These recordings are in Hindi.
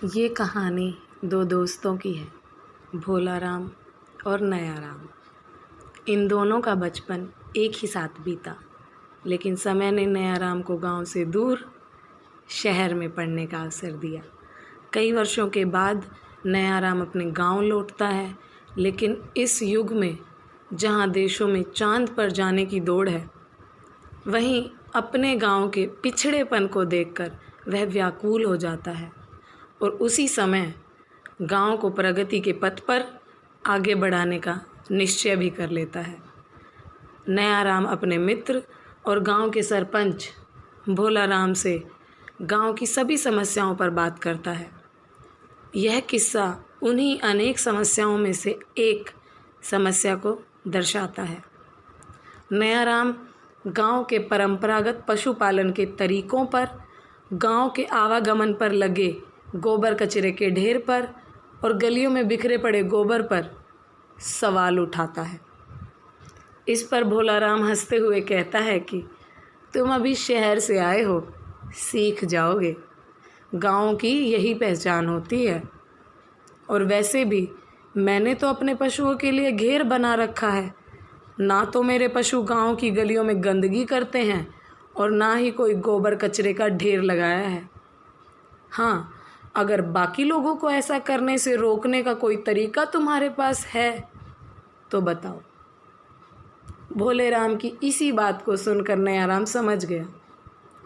ये कहानी दो दोस्तों की है, भोला राम और नया राम। इन दोनों का बचपन एक ही साथ बीता, लेकिन समय ने नया राम को गांव से दूर शहर में पढ़ने का अवसर दिया। कई वर्षों के बाद नया राम अपने गांव लौटता है, लेकिन इस युग में जहां देशों में चांद पर जाने की दौड़ है, वहीं अपने गांव के पिछड़ेपन को देखकर वह व्याकुल हो जाता है और उसी समय गांव को प्रगति के पथ पर आगे बढ़ाने का निश्चय भी कर लेता है। नया राम अपने मित्र और गांव के सरपंच भोला राम से गांव की सभी समस्याओं पर बात करता है। यह किस्सा उन्हीं अनेक समस्याओं में से एक समस्या को दर्शाता है। नया राम गांव के परंपरागत पशुपालन के तरीकों पर, गांव के आवागमन पर लगे गोबर कचरे के ढेर पर और गलियों में बिखरे पड़े गोबर पर सवाल उठाता है। इस पर भोला राम हंसते हुए कहता है कि तुम अभी शहर से आए हो, सीख जाओगे। गांव की यही पहचान होती है। और वैसे भी मैंने तो अपने पशुओं के लिए घेर बना रखा है। ना तो मेरे पशु गांव की गलियों में गंदगी करते हैं और ना ही कोई गोबर कचरे का ढेर लगाया है। हाँ, अगर बाकी लोगों को ऐसा करने से रोकने का कोई तरीका तुम्हारे पास है तो बताओ। भोले राम की इसी बात को सुनकर नया राम समझ गया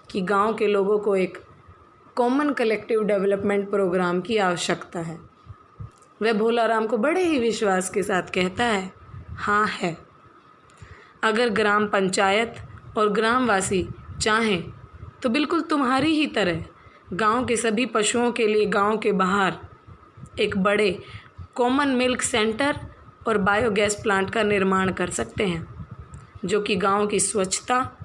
कि गांव के लोगों को एक कॉमन कलेक्टिव डेवलपमेंट प्रोग्राम की आवश्यकता है। वह भोला राम को बड़े ही विश्वास के साथ कहता है, हाँ है। अगर ग्राम पंचायत और ग्रामवासी चाहें तो बिल्कुल तुम्हारी ही तरह गांव के सभी पशुओं के लिए गांव के बाहर एक बड़े कॉमन मिल्क सेंटर और बायोगैस प्लांट का निर्माण कर सकते हैं, जो कि गांव की स्वच्छता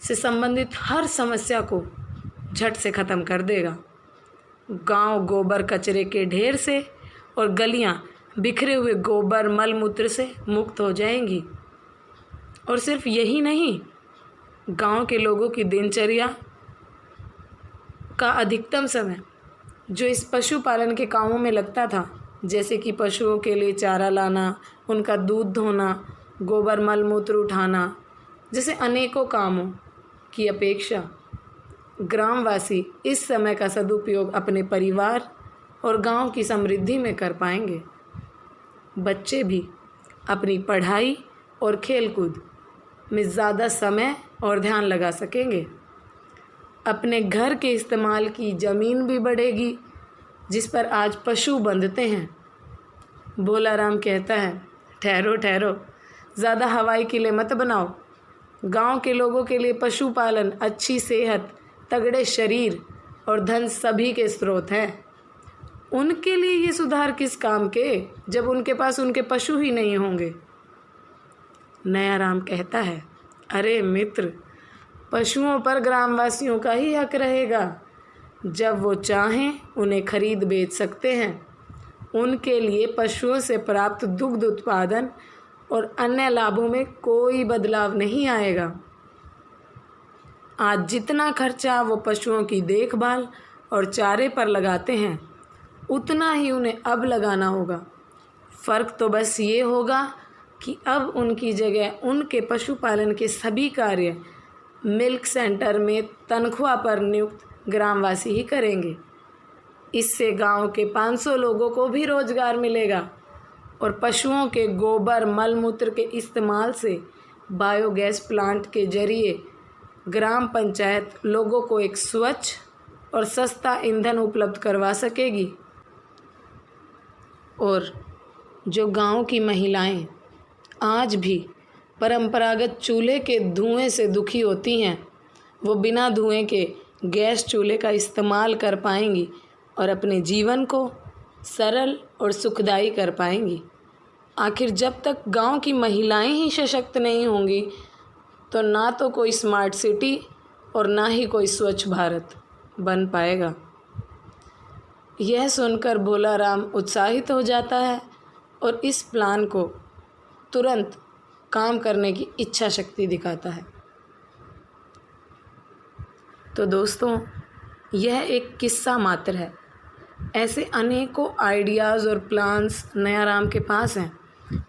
से संबंधित हर समस्या को झट से ख़त्म कर देगा। गांव गोबर कचरे के ढेर से और गलियां बिखरे हुए गोबर मल मूत्र से मुक्त हो जाएंगी। और सिर्फ यही नहीं, गांव के लोगों की दिनचर्या का अधिकतम समय जो इस पशुपालन के कामों में लगता था, जैसे कि पशुओं के लिए चारा लाना, उनका दूध धोना, गोबर मल मूत्र उठाना, जैसे अनेकों कामों की अपेक्षा ग्रामवासी इस समय का सदुपयोग अपने परिवार और गांव की समृद्धि में कर पाएंगे। बच्चे भी अपनी पढ़ाई और खेलकूद में ज़्यादा समय और ध्यान लगा सकेंगे। अपने घर के इस्तेमाल की ज़मीन भी बढ़ेगी, जिस पर आज पशु बंधते हैं। भोला राम कहता है, ठहरो ठहरो, ज़्यादा हवाई किले मत बनाओ। गांव के लोगों के लिए पशुपालन अच्छी सेहत, तगड़े शरीर और धन सभी के स्रोत हैं। उनके लिए ये सुधार किस काम के, जब उनके पास उनके पशु ही नहीं होंगे। नया राम कहता है, अरे मित्र, पशुओं पर ग्रामवासियों का ही हक रहेगा। जब वो चाहें उन्हें खरीद बेच सकते हैं। उनके लिए पशुओं से प्राप्त दुग्ध उत्पादन और अन्य लाभों में कोई बदलाव नहीं आएगा। आज जितना खर्चा वो पशुओं की देखभाल और चारे पर लगाते हैं, उतना ही उन्हें अब लगाना होगा। फ़र्क तो बस ये होगा कि अब उनकी जगह उनके पशुपालन के सभी कार्य मिल्क सेंटर में तनख्वाह पर नियुक्त ग्रामवासी ही करेंगे। इससे गांव के 500 लोगों को भी रोजगार मिलेगा और पशुओं के गोबर मल मूत्र के इस्तेमाल से बायोगैस प्लांट के जरिए ग्राम पंचायत लोगों को एक स्वच्छ और सस्ता ईंधन उपलब्ध करवा सकेगी। और जो गांव की महिलाएं आज भी परंपरागत चूल्हे के धुएं से दुखी होती हैं, वो बिना धुएं के गैस चूल्हे का इस्तेमाल कर पाएंगी और अपने जीवन को सरल और सुखदायी कर पाएंगी। आखिर जब तक गांव की महिलाएं ही सशक्त नहीं होंगी, तो ना तो कोई स्मार्ट सिटी और ना ही कोई स्वच्छ भारत बन पाएगा। यह सुनकर भोला राम उत्साहित हो जाता है और इस प्लान को तुरंत काम करने की इच्छा शक्ति दिखाता है। तो दोस्तों, यह एक किस्सा मात्र है, ऐसे अनेकों आइडियाज़ और प्लान्स नयाराम के पास हैं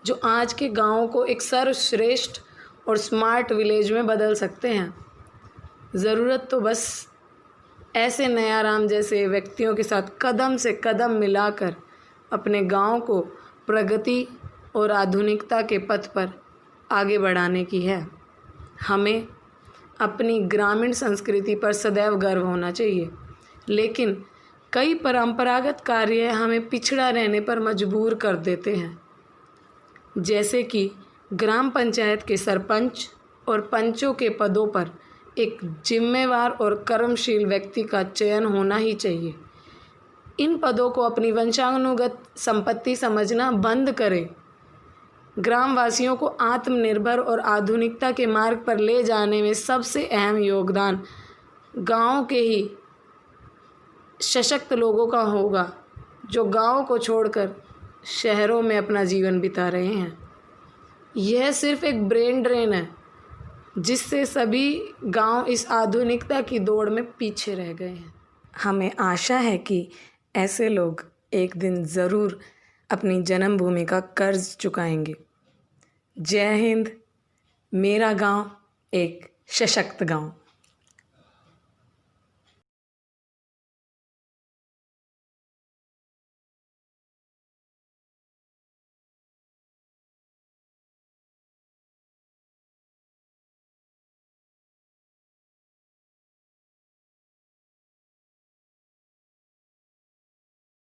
जो आज के गाँव को एक सर्वश्रेष्ठ और स्मार्ट विलेज में बदल सकते हैं। ज़रूरत तो बस ऐसे नयाराम जैसे व्यक्तियों के साथ कदम से कदम मिलाकर अपने गांव को प्रगति और आधुनिकता के पथ पर आगे बढ़ाने की है। हमें अपनी ग्रामीण संस्कृति पर सदैव गर्व होना चाहिए, लेकिन कई परंपरागत कार्य हमें पिछड़ा रहने पर मजबूर कर देते हैं, जैसे कि ग्राम पंचायत के सरपंच और पंचों के पदों पर एक जिम्मेवार और कर्मशील व्यक्ति का चयन होना ही चाहिए। इन पदों को अपनी वंशानुगत संपत्ति समझना बंद करें। ग्रामवासियों को आत्मनिर्भर और आधुनिकता के मार्ग पर ले जाने में सबसे अहम योगदान गांव के ही सशक्त लोगों का होगा, जो गांव को छोड़कर शहरों में अपना जीवन बिता रहे हैं। यह सिर्फ एक ब्रेन ड्रेन है जिससे सभी गांव इस आधुनिकता की दौड़ में पीछे रह गए हैं। हमें आशा है कि ऐसे लोग एक दिन ज़रूर अपनी जन्मभूमि का कर्ज चुकाएंगे। जय हिंद। मेरा गांव एक सशक्त गांव।